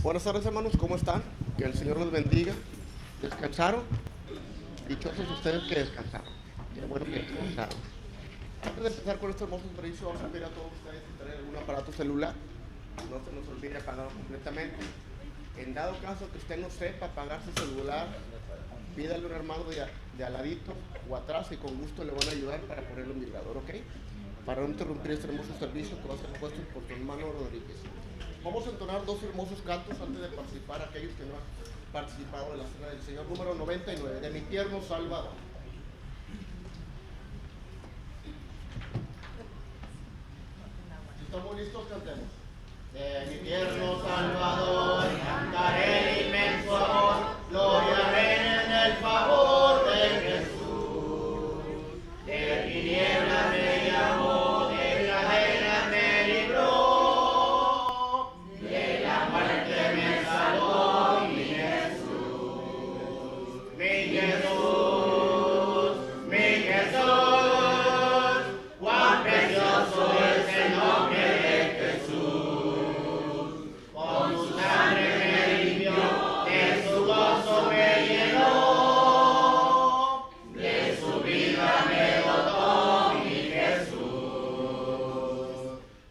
Buenas tardes, hermanos, ¿cómo están? Que el Señor los bendiga. ¿Descansaron? Dichosos ustedes que descansaron. Qué bueno que descansaron. Antes de empezar con este hermoso servicio, vamos a pedir a todos ustedes si tienen algún aparato celular. No se nos olvide apagarlo completamente. En dado caso que usted no sepa apagar su celular, pídale a un hermano de al ladito o atrás y con gusto le van a ayudar para ponerlo en vibrador, ¿ok? Para no interrumpir este hermoso servicio que va a ser puesto por tu hermano Rodríguez. Vamos a entonar dos hermosos cantos antes de participar aquellos que no han participado de la cena del Señor. Número 99, de mi tierno Salvador. Si estamos listos, cantemos. De mi tierno Salvador, cantaré el inmenso amor, gloria reina en el favor de Jesús. De tinieblas me llamó, de cadenas me libró, de la muerte me salvó mi Jesús. Mi Jesús, mi Jesús, cuán precioso es el nombre de Jesús. Con su sangre me limpió, de su gozo me llenó, de su vida me dotó mi Jesús.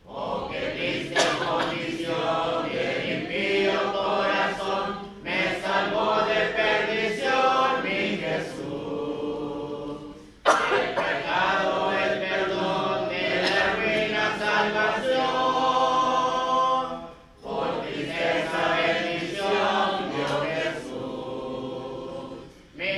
Oh, qué triste condición del impío corazón, me salvó de perdición mi Jesús. Del pecado el perdón, de la ruina salvación, por tristeza bendición dio Jesús. Mi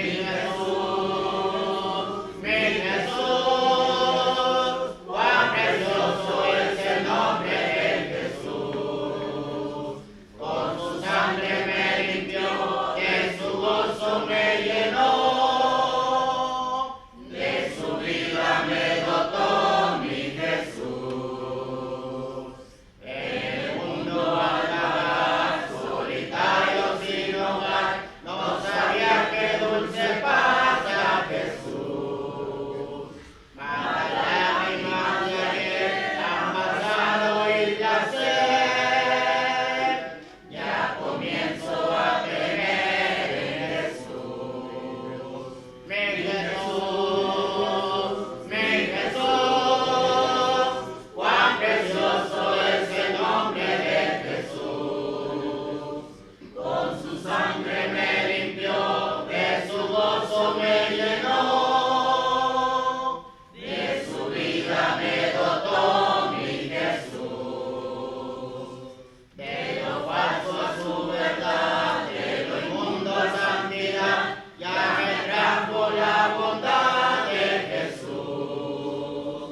Jesús, cuán precioso es el nombre de Jesús. Con su sangre me limpió, de su gozo me llenó, de su vida me dotó mi Jesús. En el mundo andaba solitario sin hogar, no sabía qué dulce paz da Jesús. Mas las lágrimas de ayer han pasado y placer, ya comienzo a tener en Jesús. Mi Jesús, cuán precioso es el nombre de Jesús. Con su sangre me limpió, de su gozo me llenó, de su vida me dotó mi Jesús. De lo falso a su verdad, de lo inmundo a santidad, ya me trajo la bondad de Jesús.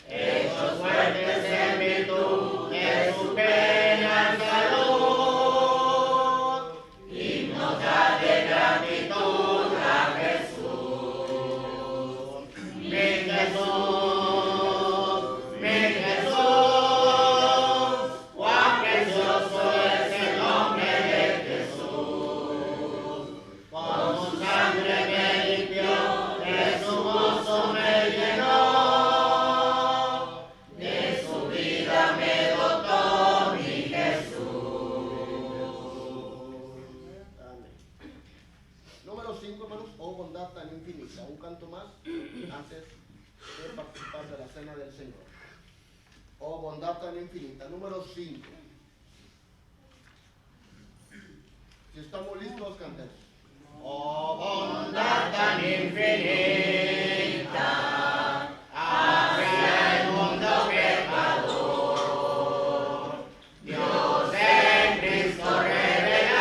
Hechos fuertes en virtud de su pena y salud, himnos da de gratitud a Jesús. Mi Jesús, cuán precioso es el nombre de Jesús. Con su sangre me limpió, de su gozo me llenó, de su vida me dotó mi Jesús. Amén. Número 5, hermanos, oh bondad tan infinita. Un canto más antes de participar de la cena del Señor. Oh bondad tan infinita. Número 5. Si estamos listos, cantemos. Oh bondad tan infinita, hacia el mundo pecador, Dios en Cristo revelando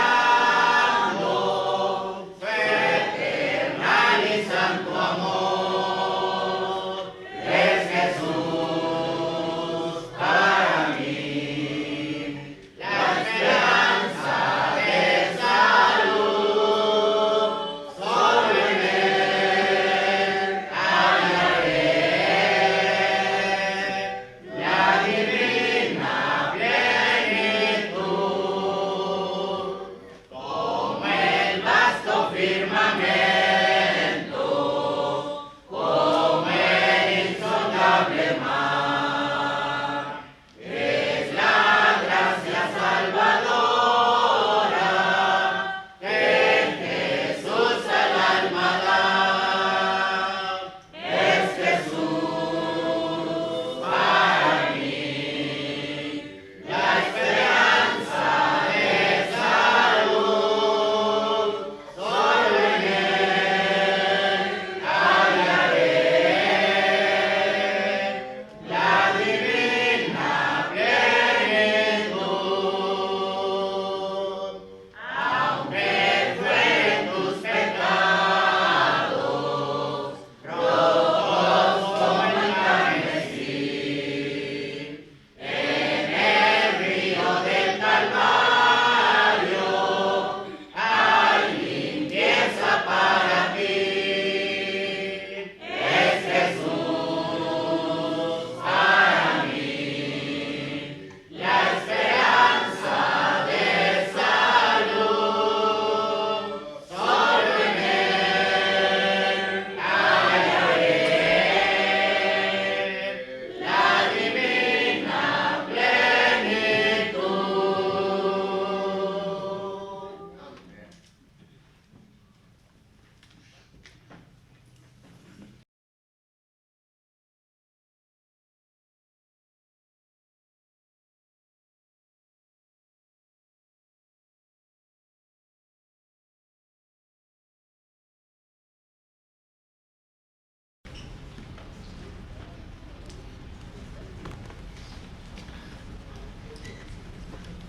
su eternal y santo amor. Es Jesús para mí la esperanza de salud. Solo en Él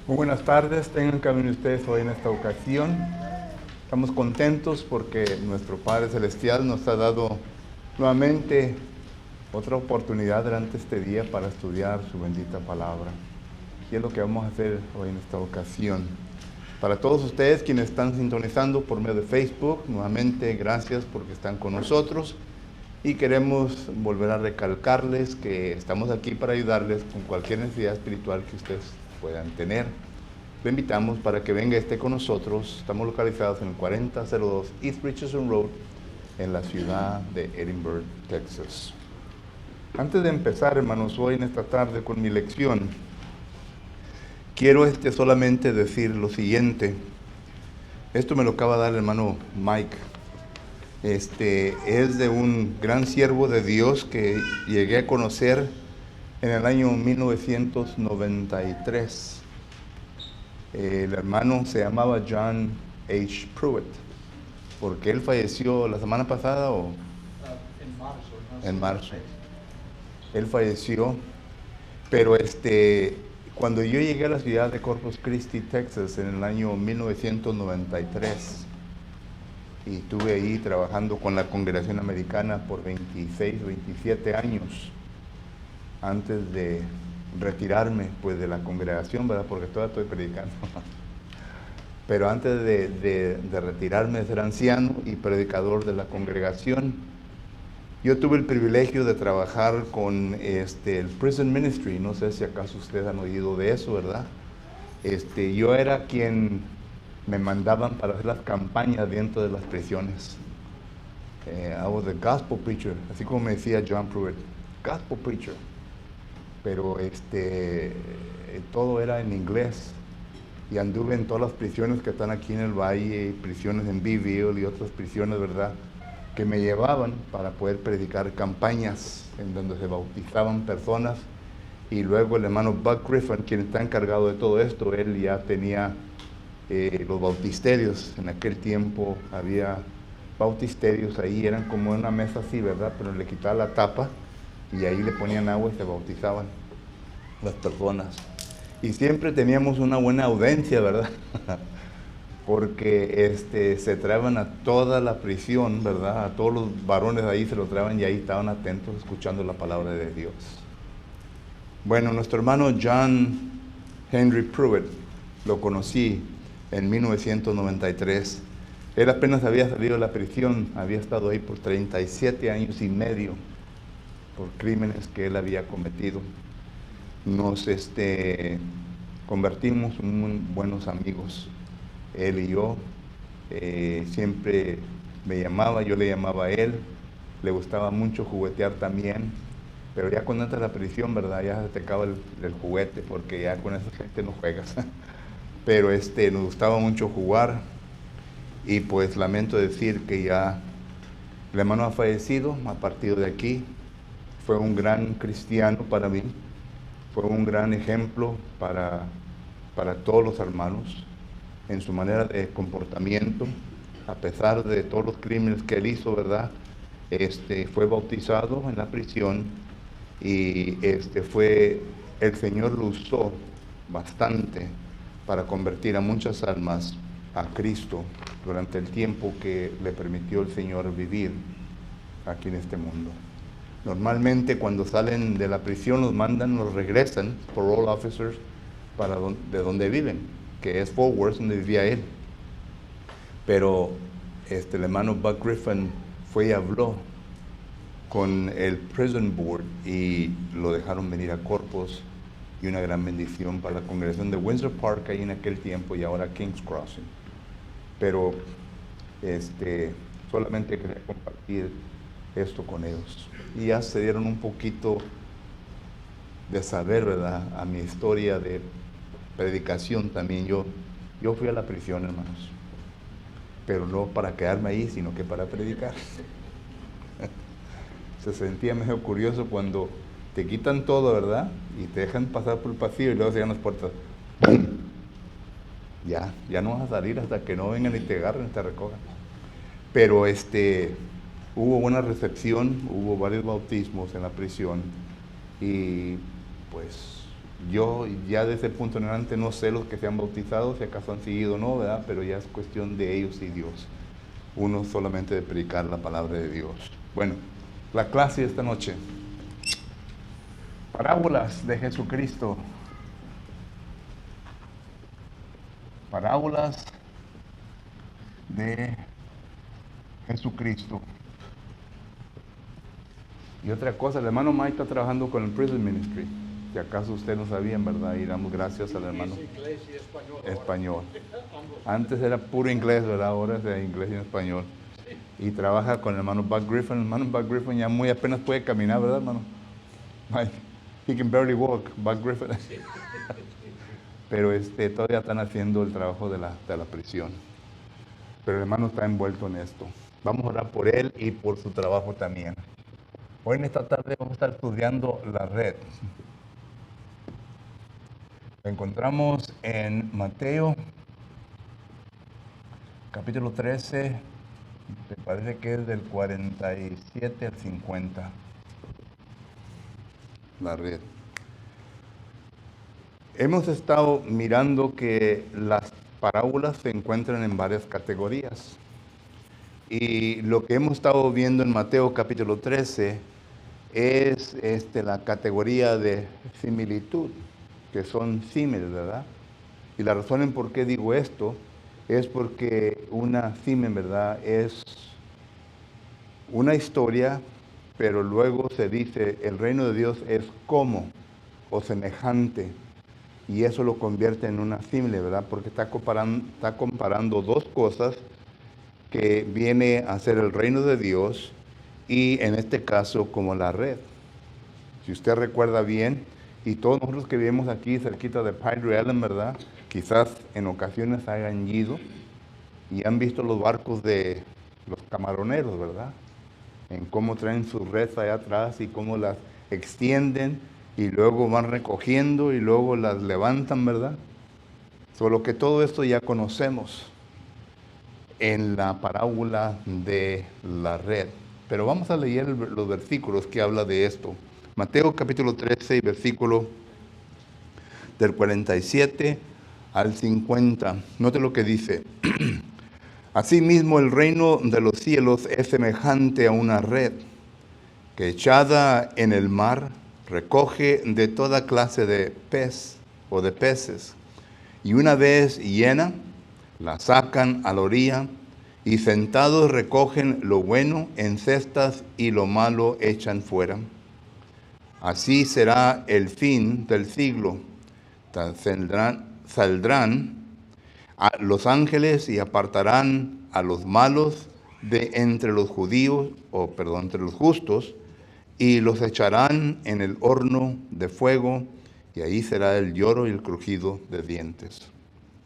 Muy buenas tardes, tengan cada uno de ustedes hoy en esta ocasión. Estamos contentos porque nuestro Padre Celestial nos ha dado nuevamente otra oportunidad durante este día para estudiar su bendita palabra. Y es lo que vamos a hacer hoy en esta ocasión. Para todos ustedes quienes están sintonizando por medio de Facebook, nuevamente gracias porque están con nosotros. Y queremos volver a recalcarles que estamos aquí para ayudarles con cualquier necesidad espiritual que ustedes puedan tener. Le invitamos para que venga y esté con nosotros. Estamos localizados en el 4002 East Richardson Road, en la ciudad de Edinburgh, Texas. Antes de empezar, hermanos, hoy en esta tarde con mi lección, quiero solamente decir lo siguiente. Esto me lo acaba de dar el hermano Mike. Es de un gran siervo de Dios que llegué a conocer en el año 1993. El hermano se llamaba John H. Pruitt, porque él falleció la semana pasada o en marzo. Él falleció, pero cuando yo llegué a la ciudad de Corpus Christi, Texas, en el año 1993, y estuve ahí trabajando con la congregación americana por 26, 27 años, antes de retirarme pues de la congregación, ¿verdad? Porque todavía estoy predicando. Pero antes de retirarme de ser anciano y predicador de la congregación, yo tuve el privilegio de trabajar con el Prison Ministry. No sé si acaso ustedes han oído de eso, ¿verdad? Yo era quien me mandaban para hacer las campañas dentro de las prisiones. I was a gospel preacher, así como me decía John Pruitt, gospel preacher. Pero todo era en inglés. Y anduve en todas las prisiones que están aquí en el valle, prisiones en Beeville y otras prisiones, ¿verdad?, que me llevaban para poder predicar campañas en donde se bautizaban personas. Y luego el hermano Buck Griffin, quien está encargado de todo esto, él ya tenía los bautisterios. En aquel tiempo había bautisterios ahí, eran como una mesa así, ¿verdad?, pero le quitaba la tapa y ahí le ponían agua y se bautizaban las personas. Y siempre teníamos una buena audiencia, ¿verdad? Porque se traían a toda la prisión, ¿verdad? A todos los varones ahí se lo traían y ahí estaban atentos escuchando la palabra de Dios. Bueno, nuestro hermano John Henry Pruitt lo conocí en 1993. Él apenas había salido de la prisión, había estado ahí por 37 años y medio por crímenes que él había cometido. Nos convertimos en muy buenos amigos, él y yo. Siempre me llamaba, yo le llamaba a él. Le gustaba mucho juguetear también, pero ya cuando entras a la prisión, ¿verdad?, ya se te acaba el juguete, porque ya con esa gente no juegas. Pero nos gustaba mucho jugar, y pues lamento decir que ya el hermano ha fallecido. A partir de aquí, fue un gran cristiano para mí, fue un gran ejemplo para todos los hermanos en su manera de comportamiento, a pesar de todos los crímenes que él hizo, ¿verdad? Fue bautizado en la prisión y el Señor lo usó bastante para convertir a muchas almas a Cristo durante el tiempo que le permitió el Señor vivir aquí en este mundo. Normalmente cuando salen de la prisión los regresan, parole officers, de donde viven, que es Fort Worth, donde vivía él. Pero el hermano Buck Griffin fue y habló con el Prison Board y lo dejaron venir a Corpus, y una gran bendición para la congregación de Windsor Park ahí en aquel tiempo, y ahora King's Crossing. Pero solamente quería compartir esto con ellos. Y ya se dieron un poquito de saber, ¿verdad?, a mi historia de predicación también. Yo fui a la prisión, hermanos, pero no para quedarme ahí, sino que para predicar. Se sentía medio curioso cuando te quitan todo, ¿verdad?, y te dejan pasar por el pasillo y luego cierran las puertas. ¡Pum! Ya no vas a salir hasta que no vengan y te agarren y te recojan. Pero hubo buena recepción, hubo varios bautismos en la prisión, y pues Yo ya de ese punto en adelante no sé los que se han bautizado, si acaso han seguido o no, ¿verdad? Pero ya es cuestión de ellos y Dios. Uno solamente de predicar la palabra de Dios. Bueno, la clase de esta noche. Parábolas de Jesucristo. Parábolas de Jesucristo. Y otra cosa, el hermano Mike está trabajando con el Prison Ministry. Si acaso ustedes no sabían, ¿verdad? Y damos gracias al hermano. Inglés y español. Español. Antes era puro inglés, ¿verdad? Ahora es de inglés y español. Y trabaja con el hermano Buck Griffin. El hermano Buck Griffin ya muy apenas puede caminar, ¿verdad, hermano? Mike, he can barely walk, Buck Griffin. Pero todavía están haciendo el trabajo de la prisión. Pero el hermano está envuelto en esto. Vamos a orar por él y por su trabajo también. Hoy en esta tarde vamos a estar estudiando la red. Lo encontramos en Mateo, capítulo 13, me parece que es del 47 al 50. La red. Hemos estado mirando que las parábolas se encuentran en varias categorías. Y lo que hemos estado viendo en Mateo capítulo 13 es la categoría de similitud, que son símiles, ¿verdad? Y la razón en por qué digo esto es porque una símil, ¿verdad? Es una historia, pero luego se dice el reino de Dios es como o semejante. Y eso lo convierte en una símil, ¿verdad? Porque está comparando dos cosas que viene a ser el reino de Dios y en este caso como la red. Si usted recuerda bien, y todos nosotros que vivimos aquí cerquita de Padre Allen, ¿verdad? Quizás en ocasiones hayan ido y han visto los barcos de los camaroneros, ¿verdad? En cómo traen sus redes allá atrás y cómo las extienden y luego van recogiendo y luego las levantan, ¿verdad? Solo que todo esto ya conocemos en la parábola de la red. Pero vamos a leer los versículos que habla de esto. Mateo capítulo 13 y versículo del 47 al 50. Note lo que dice. Asimismo el reino de los cielos es semejante a una red que echada en el mar recoge de toda clase de pez o de peces. Y una vez llena, la sacan a la orilla y sentados recogen lo bueno en cestas y lo malo echan fuera. Así será el fin del siglo. Saldrán a los ángeles y apartarán a los malos de entre los judíos, entre los justos, y los echarán en el horno de fuego, y ahí será el lloro y el crujido de dientes.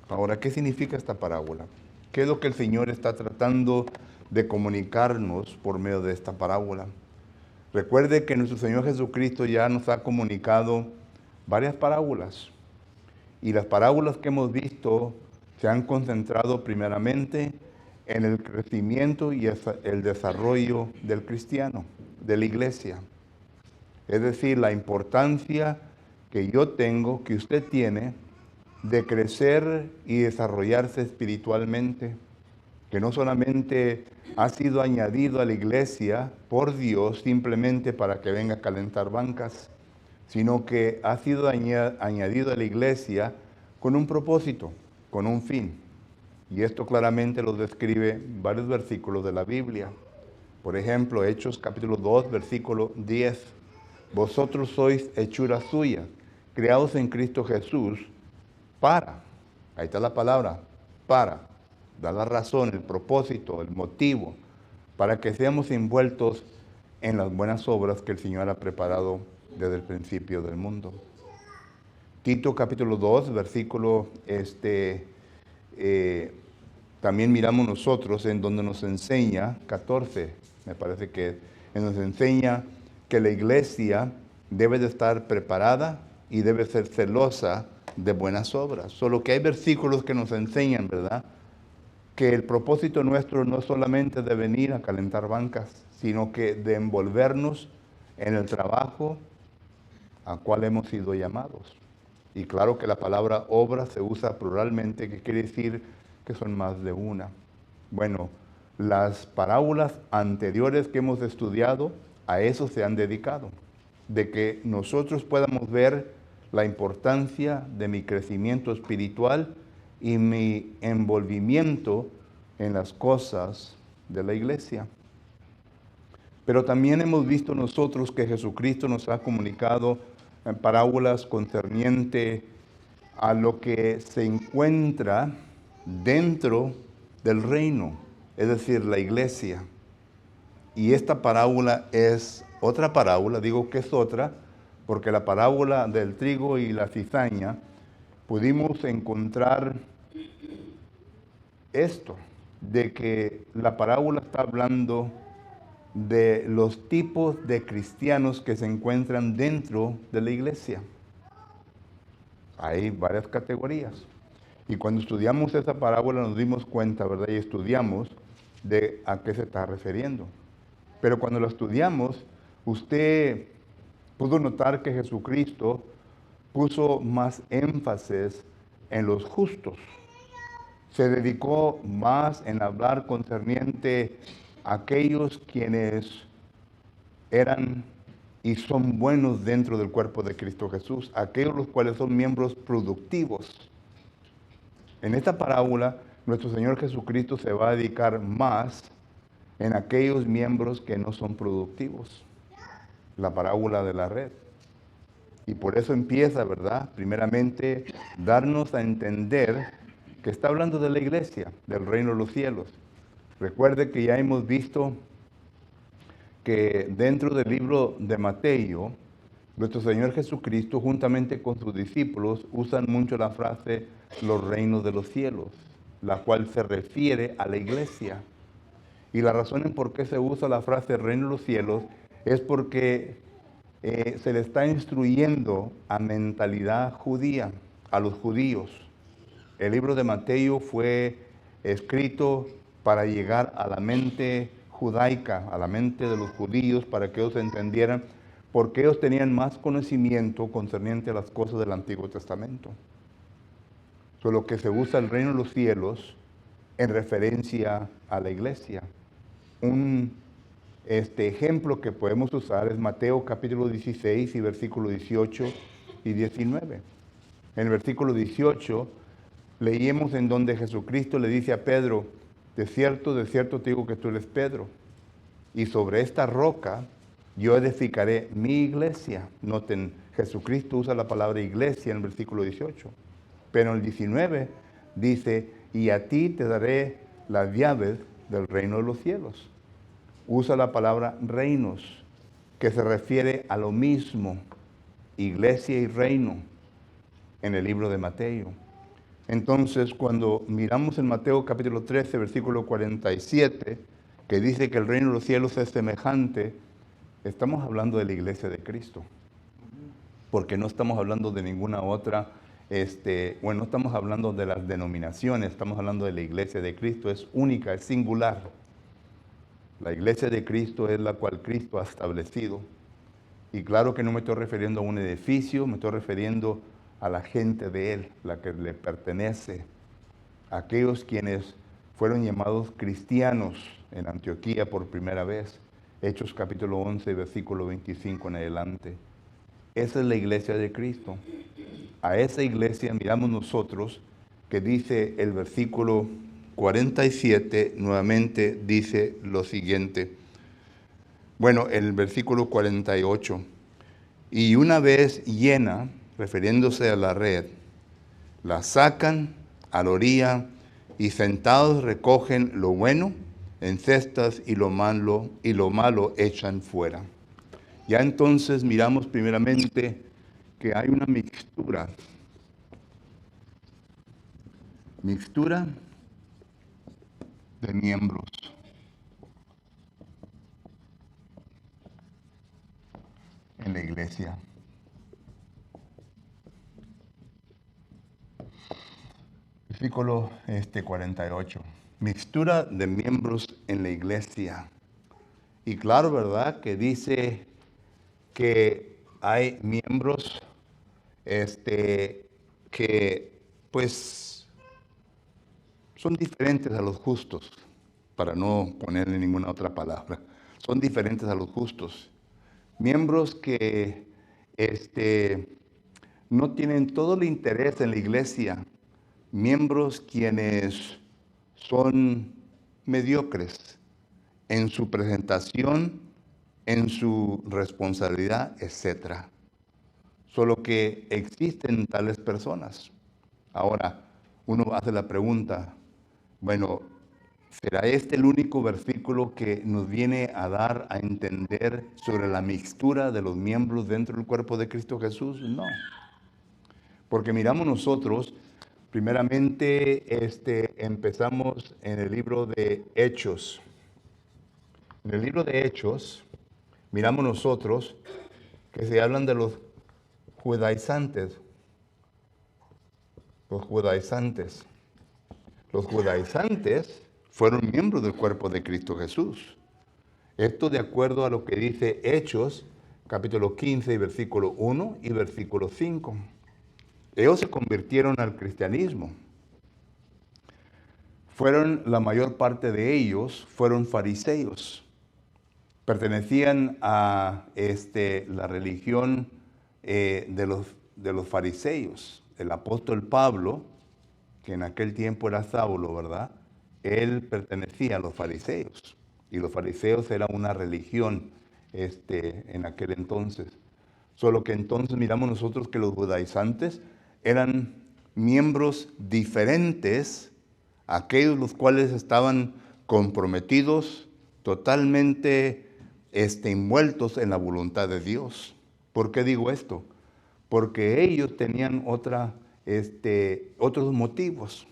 Ahora, ¿qué significa esta parábola? ¿Qué es lo que el Señor está tratando de comunicarnos por medio de esta parábola? Recuerde que nuestro Señor Jesucristo ya nos ha comunicado varias parábolas. Y las parábolas que hemos visto se han concentrado primeramente en el crecimiento y el desarrollo del cristiano, de la iglesia. Es decir, la importancia que yo tengo, que usted tiene, de crecer y desarrollarse espiritualmente, que no solamente ha sido añadido a la iglesia por Dios simplemente para que venga a calentar bancas, sino que ha sido añadido a la iglesia con un propósito, con un fin. Y esto claramente lo describe varios versículos de la Biblia. Por ejemplo, Hechos capítulo 2, versículo 10. Vosotros sois hechura suya, creados en Cristo Jesús, ahí está la palabra, da la razón, el propósito, el motivo, para que seamos envueltos en las buenas obras que el Señor ha preparado desde el principio del mundo. Tito capítulo 2, versículo, también miramos nosotros en donde nos enseña, 14, me parece que nos enseña que la iglesia debe de estar preparada y debe ser celosa de buenas obras. Solo que hay versículos que nos enseñan, ¿verdad?, que el propósito nuestro no es solamente de venir a calentar bancas, sino que de envolvernos en el trabajo a cual hemos sido llamados. Y claro que la palabra obra se usa pluralmente, que quiere decir que son más de una. Bueno, las parábolas anteriores que hemos estudiado a eso se han dedicado, de que nosotros podamos ver la importancia de mi crecimiento espiritual y mi envolvimiento en las cosas de la iglesia. Pero también hemos visto nosotros que Jesucristo nos ha comunicado en parábolas concerniente a lo que se encuentra dentro del reino, es decir, la iglesia. Y esta parábola es otra parábola, digo que es otra, porque la parábola del trigo y la cizaña, pudimos encontrar esto, de que la parábola está hablando de los tipos de cristianos que se encuentran dentro de la iglesia. Hay varias categorías. Y cuando estudiamos esa parábola nos dimos cuenta, ¿verdad? Y estudiamos de a qué se está refiriendo. Pero cuando lo estudiamos, usted pudo notar que Jesucristo puso más énfasis en los justos. Se dedicó más en hablar concerniente a aquellos quienes eran y son buenos dentro del cuerpo de Cristo Jesús, aquellos los cuales son miembros productivos. En esta parábola, nuestro Señor Jesucristo se va a dedicar más en aquellos miembros que no son productivos. La parábola de la red. Y por eso empieza, ¿verdad? Primeramente, darnos a entender que está hablando de la iglesia, del reino de los cielos. Recuerde que ya hemos visto que dentro del libro de Mateo, nuestro Señor Jesucristo, juntamente con sus discípulos, usan mucho la frase los reinos de los cielos, la cual se refiere a la iglesia. Y la razón en por qué se usa la frase reino de los cielos es porque se le está instruyendo a mentalidad judía, a los judíos. El libro de Mateo fue escrito para llegar a la mente judaica, a la mente de los judíos, para que ellos entendieran, porque ellos tenían más conocimiento concerniente a las cosas del Antiguo Testamento. Solo que se usa el reino de los cielos en referencia a la iglesia. Un ejemplo que podemos usar es Mateo capítulo 16 y versículo 18 y 19. En el versículo 18 leímos en donde Jesucristo le dice a Pedro, de cierto te digo que tú eres Pedro, y sobre esta roca yo edificaré mi iglesia. Noten, Jesucristo usa la palabra iglesia en el versículo 18, pero en el 19 dice, y a ti te daré las llaves del reino de los cielos. Usa la palabra reinos, que se refiere a lo mismo, iglesia y reino, en el libro de Mateo. Entonces, cuando miramos en Mateo capítulo 13, versículo 47, que dice que el reino de los cielos es semejante, estamos hablando de la iglesia de Cristo, porque no estamos hablando de ninguna otra, no estamos hablando de las denominaciones, estamos hablando de la iglesia de Cristo, es única, es singular. La iglesia de Cristo es la cual Cristo ha establecido. Y claro que no me estoy refiriendo a un edificio, me estoy refiriendo a la gente de Él, la que le pertenece. Aquellos quienes fueron llamados cristianos en Antioquía por primera vez. Hechos capítulo 11, versículo 25 en adelante. Esa es la iglesia de Cristo. A esa iglesia miramos nosotros que dice el versículo 47, nuevamente dice lo siguiente. Bueno, el versículo 48. Y una vez llena, refiriéndose a la red, la sacan a la orilla y sentados recogen lo bueno en cestas y lo malo echan fuera. Ya entonces miramos primeramente que hay una mixtura de miembros. En la iglesia. Versículo 48. Mixtura de miembros en la iglesia. Y claro, ¿verdad? Que dice que hay miembros que pues son diferentes a los justos, para no ponerle ninguna otra palabra. Son diferentes a los justos. Miembros que no tienen todo el interés en la iglesia. Miembros quienes son mediocres en su presentación, en su responsabilidad, etc. Solo que existen tales personas. Ahora, uno hace la pregunta, bueno, ¿será este el único versículo que nos viene a dar a entender sobre la mixtura de los miembros dentro del cuerpo de Cristo Jesús? No. Porque miramos nosotros, primeramente empezamos en el libro de Hechos. En el libro de Hechos, miramos nosotros que se hablan de los judaizantes. Los judaizantes. Los judaizantes fueron miembros del cuerpo de Cristo Jesús. Esto de acuerdo a lo que dice Hechos, capítulo 15, versículo 1 y versículo 5. Ellos se convirtieron al cristianismo. La mayor parte de ellos fueron fariseos. Pertenecían a la religión de los fariseos. El apóstol Pablo, que en aquel tiempo era Saulo, ¿verdad? Él pertenecía a los fariseos. Y los fariseos era una religión en aquel entonces. Solo que entonces miramos nosotros que los judaizantes eran miembros diferentes a aquellos los cuales estaban comprometidos, totalmente envueltos en la voluntad de Dios. ¿Por qué digo esto? Porque ellos tenían otros motivos.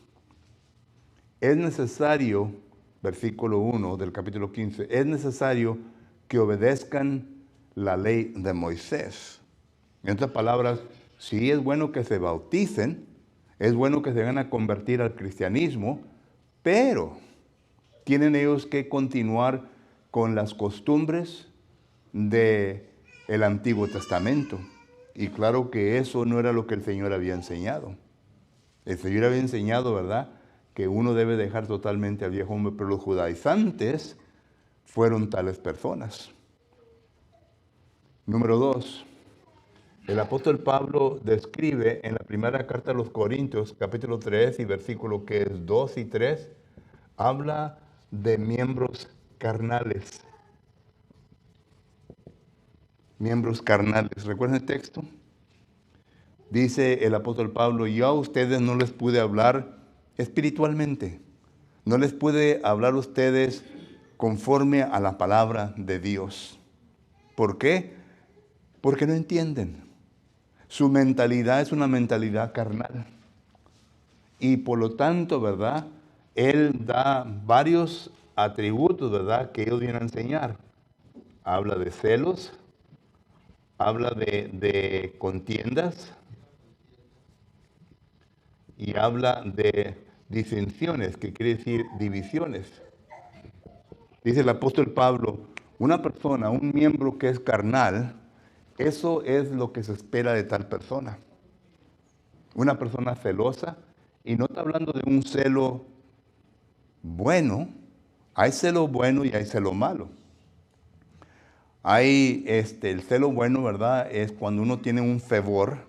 Es necesario, versículo 1 del capítulo 15, es necesario que obedezcan la ley de Moisés. En otras palabras, sí es bueno que se bauticen, es bueno que se vayan a convertir al cristianismo, pero tienen ellos que continuar con las costumbres del Antiguo Testamento. Y claro que eso no era lo que el Señor había enseñado. El Señor había enseñado, ¿verdad?, que uno debe dejar totalmente al viejo hombre, pero los judaizantes fueron tales personas. Número 2. El apóstol Pablo describe en la primera carta a los Corintios, capítulo 3 y versículo que es 2 y 3, habla de miembros carnales. Miembros carnales. ¿Recuerdan el texto? Dice el apóstol Pablo, yo a ustedes no les pude hablar espiritualmente. No les pude hablar a ustedes conforme a la palabra de Dios. ¿Por qué? Porque no entienden. Su mentalidad es una mentalidad carnal. Y por lo tanto, ¿verdad?, él da varios atributos, ¿verdad?, que ellos vienen a enseñar. Habla de celos, habla de contiendas y habla de disensiones, que quiere decir divisiones. Dice el apóstol Pablo, una persona, un miembro que es carnal, eso es lo que se espera de tal persona. Una persona celosa, y no está hablando de un celo bueno, hay celo bueno y hay celo malo. Hay el celo bueno, ¿verdad? Es cuando uno tiene un fervor,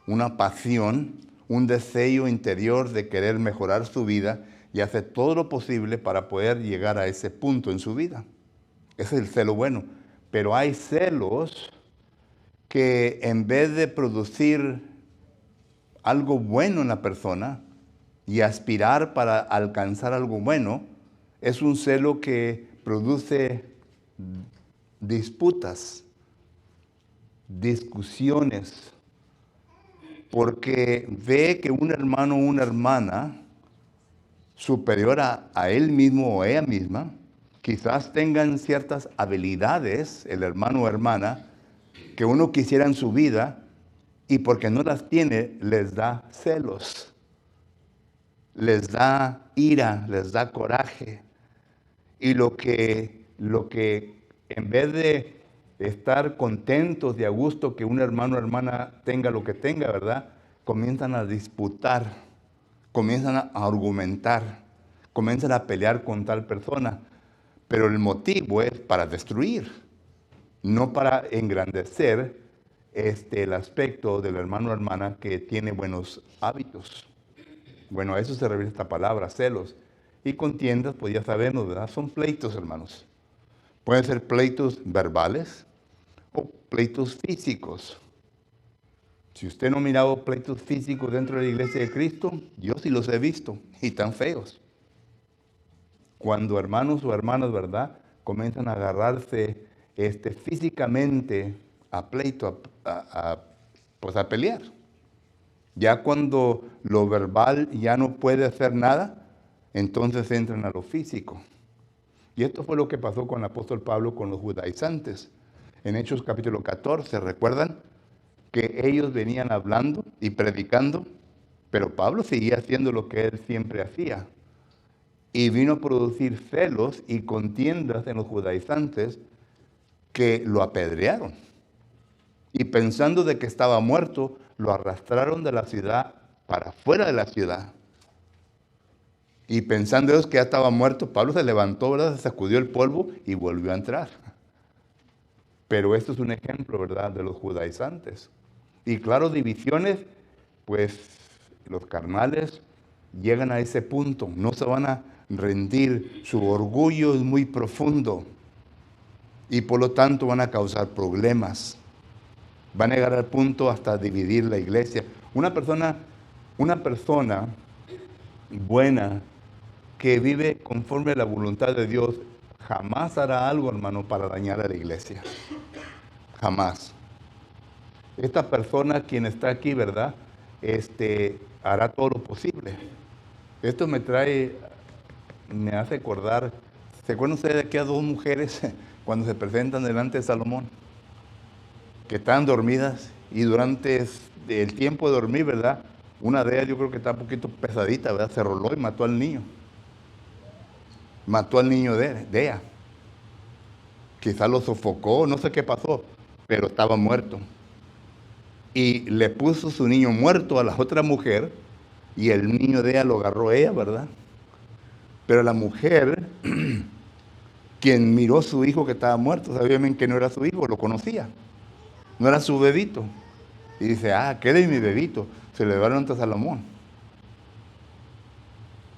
una pasión, un deseo interior de querer mejorar su vida y hace todo lo posible para poder llegar a ese punto en su vida. Ese es el celo bueno. Pero hay celos que en vez de producir algo bueno en la persona y aspirar para alcanzar algo bueno, es un celo que produce disputas, discusiones, porque ve que un hermano o una hermana superior a él mismo o ella misma, quizás tengan ciertas habilidades, el hermano o hermana, que uno quisiera en su vida, y porque no las tiene, les da celos, les da ira, les da coraje. Y lo que en vez de estar contentos y a gusto que un hermano o hermana tenga lo que tenga, ¿verdad? Comienzan a disputar, comienzan a argumentar, comienzan a pelear con tal persona. Pero el motivo es para destruir, no para engrandecer el aspecto del hermano o hermana que tiene buenos hábitos. Bueno, a eso se refiere esta palabra, celos. Y contiendas, pues ya sabemos, ¿verdad? Son pleitos, hermanos. Pueden ser pleitos verbales o pleitos físicos. Si usted no ha mirado pleitos físicos dentro de la iglesia de Cristo, yo sí los he visto, y tan feos. Cuando hermanos o hermanas, ¿verdad?, comienzan a agarrarse físicamente a pleito, pues a pelear. Ya cuando lo verbal ya no puede hacer nada, entonces entran a lo físico. Y esto fue lo que pasó con el apóstol Pablo con los judaizantes. En Hechos capítulo 14, ¿recuerdan? Que ellos venían hablando y predicando, pero Pablo seguía haciendo lo que él siempre hacía. Y vino a producir celos y contiendas en los judaizantes que lo apedrearon. Y pensando de que estaba muerto, lo arrastraron de la ciudad para fuera de la ciudad. Y pensando ellos que ya estaba muerto, Pablo se levantó, ¿verdad? Se sacudió el polvo y volvió a entrar. Pero esto es un ejemplo, ¿verdad?, de los judaizantes. Y claro, divisiones, pues los carnales llegan a ese punto, no se van a rendir, su orgullo es muy profundo y por lo tanto van a causar problemas. Van a llegar al punto hasta dividir la iglesia. Una persona buena que vive conforme a la voluntad de Dios jamás hará algo, hermano, para dañar a la iglesia. Jamás. Esta persona, quien está aquí, ¿verdad?, hará todo lo posible. Esto me hace acordar, ¿se acuerdan ustedes de aquellas dos mujeres cuando se presentan delante de Salomón? Que están dormidas y durante el tiempo de dormir, ¿verdad?, una de ellas yo creo que está un poquito pesadita, ¿verdad?, se roló y mató al niño. Mató al niño de ella. Quizás lo sofocó, no sé qué pasó, pero estaba muerto. Y le puso su niño muerto a la otra mujer y el niño de ella lo agarró ella, ¿verdad? Pero la mujer, quien miró a su hijo que estaba muerto, sabía bien que no era su hijo, lo conocía. No era su bebito. Y dice, ¿qué de mi bebito? Se lo llevaron ante Salomón.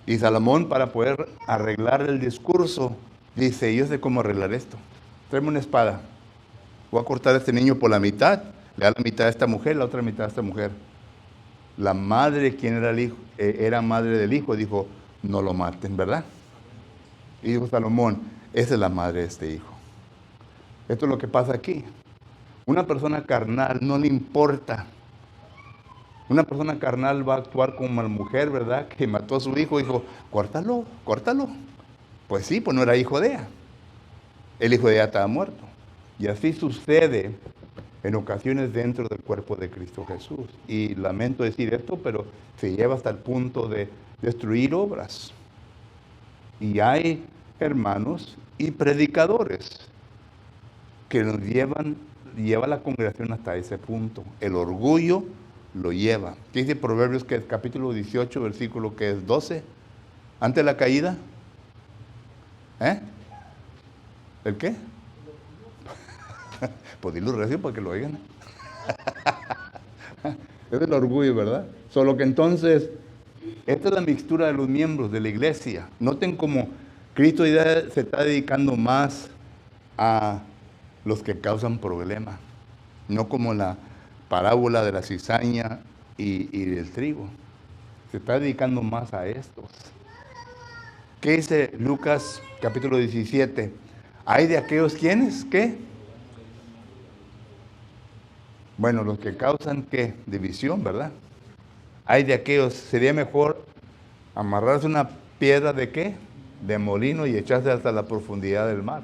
Y Salomón, para poder arreglar el discurso, dice, yo sé cómo arreglar esto. Tráeme una espada. Voy a cortar a este niño por la mitad. Le da la mitad a esta mujer, la otra mitad a esta mujer. La madre, quien era el hijo, era madre del hijo, dijo, no lo maten, ¿verdad? Y dijo Salomón, esa es la madre de este hijo. Esto es lo que pasa aquí. Una persona carnal no le importa. Una persona carnal va a actuar como la mujer, ¿verdad?, que mató a su hijo y dijo, córtalo, córtalo. Pues sí, pues no era hijo de ella. El hijo de ella estaba muerto. Y así sucede en ocasiones dentro del cuerpo de Cristo Jesús. Y lamento decir esto, pero se lleva hasta el punto de destruir obras. Y hay hermanos y predicadores que nos lleva la congregación hasta ese punto. El orgullo lo lleva. ¿Qué dice Proverbios, que es capítulo 18, versículo que es 12? Antes de la caída. ¿El qué? Pues dilo recio para que lo oigan. Es el orgullo, ¿verdad? Solo que entonces, esta es la mixtura de los miembros de la iglesia. Noten cómo Cristo ya se está dedicando más a los que causan problemas, no como la parábola de la cizaña y del trigo. Se está dedicando más a estos. ¿Qué dice Lucas capítulo 17? ¿Hay de aquellos quienes? ¿Qué? Bueno, los que causan, ¿qué? División, ¿verdad? Hay de aquellos, sería mejor amarrarse una piedra de ¿qué? De molino y echarse hasta la profundidad del mar.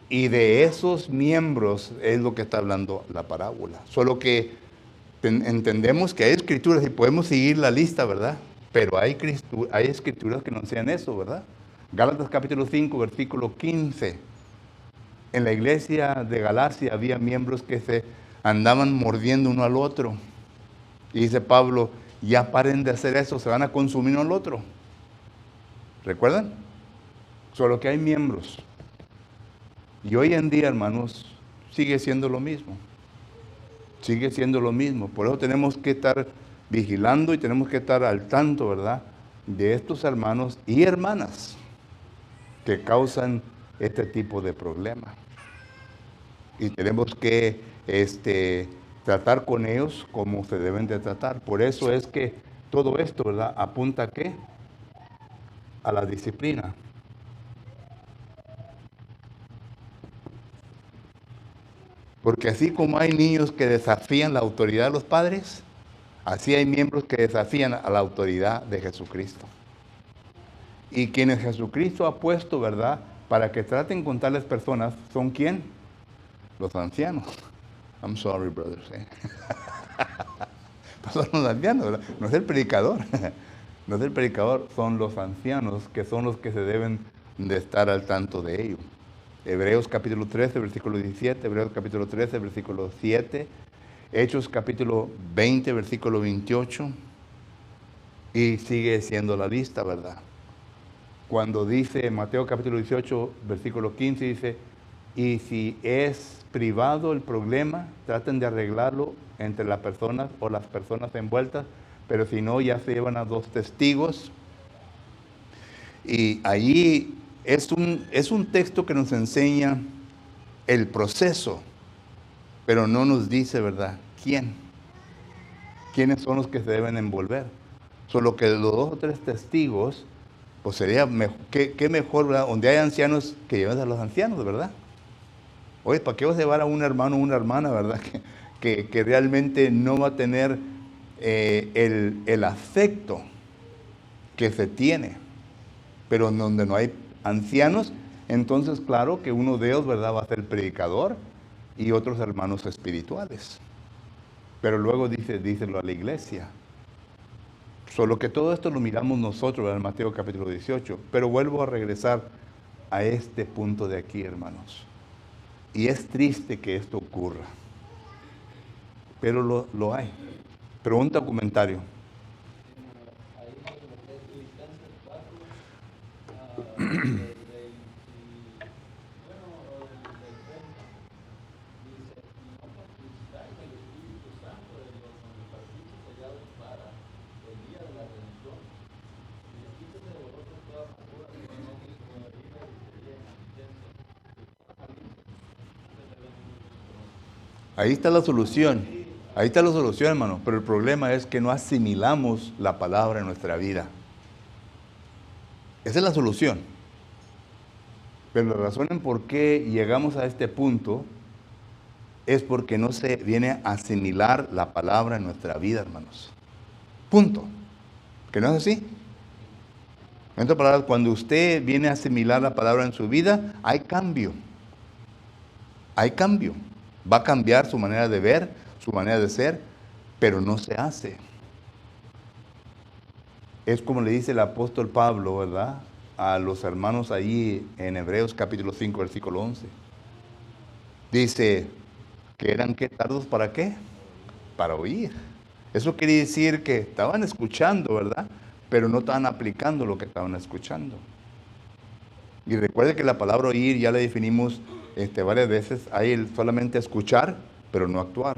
Y de esos miembros es lo que está hablando la parábola. Solo que entendemos que hay escrituras y podemos seguir la lista, ¿verdad? Pero hay escrituras que no sean eso, ¿verdad? Gálatas capítulo 5, versículo 15. En la iglesia de Galacia había miembros que se andaban mordiendo uno al otro. Y dice Pablo, ya paren de hacer eso, se van a consumir uno al otro. ¿Recuerdan? Solo que hay miembros. Y hoy en día, hermanos, sigue siendo lo mismo. Sigue siendo lo mismo. Por eso tenemos que estar vigilando y tenemos que estar al tanto, ¿verdad?, de estos hermanos y hermanas que causan este tipo de problema. Y tenemos que tratar con ellos como se deben de tratar. Por eso es que todo esto, ¿verdad?, apunta ¿a qué? A la disciplina. Porque así como hay niños que desafían la autoridad de los padres, así hay miembros que desafían a la autoridad de Jesucristo. Y quienes Jesucristo ha puesto, ¿verdad?, para que traten con tales personas, ¿son quién? Los ancianos. I'm sorry, brothers. Son los ancianos, ¿verdad? No es el predicador. No es el predicador, son los ancianos, que son los que se deben de estar al tanto de ello. Hebreos capítulo 13, versículo 17, Hebreos capítulo 13, versículo 7, Hechos capítulo 20, versículo 28, y sigue siendo la lista, ¿verdad? Cuando dice Mateo capítulo 18, versículo 15, dice, y si es privado el problema, traten de arreglarlo entre las personas o las personas envueltas, pero si no, ya se llevan a 2 testigos. Y allí es un texto que nos enseña el proceso, pero no nos dice, ¿verdad?, quién. ¿Quiénes son los que se deben envolver? Solo que los 2 o 3 testigos, pues sería mejor, qué mejor, ¿verdad?, donde hay ancianos, que lleven a los ancianos, ¿verdad? Oye, ¿para qué vas a llevar a un hermano o una hermana, verdad?, que realmente no va a tener el afecto que se tiene. Pero donde no hay ancianos, entonces claro que uno de ellos, ¿verdad?, va a ser predicador y otros hermanos espirituales. Pero luego díselo a la iglesia. Solo que todo esto lo miramos nosotros, ¿verdad?, en Mateo capítulo 18. Pero vuelvo a regresar a este punto de aquí, hermanos. Y es triste que esto ocurra. Pero lo hay. Pregunta o comentario. Ahí está la solución. Ahí está la solución, hermano. Pero el problema es que no asimilamos la palabra en nuestra vida. Esa es la solución. Pero la razón en por qué llegamos a este punto es porque no se viene a asimilar la palabra en nuestra vida, hermanos. Punto. ¿Que no es así? En otras palabras, cuando usted viene a asimilar la palabra en su vida, hay cambio. Hay cambio. Va a cambiar su manera de ver, su manera de ser, pero no se hace. Es como le dice el apóstol Pablo, ¿verdad?, a los hermanos allí en Hebreos capítulo 5, versículo 11. Dice que eran, ¿qué? ¿Tardos para qué? Para oír. Eso quiere decir que estaban escuchando, ¿verdad?, pero no estaban aplicando lo que estaban escuchando. Y recuerde que la palabra oír ya la definimos varias veces. Hay el solamente escuchar, pero no actuar.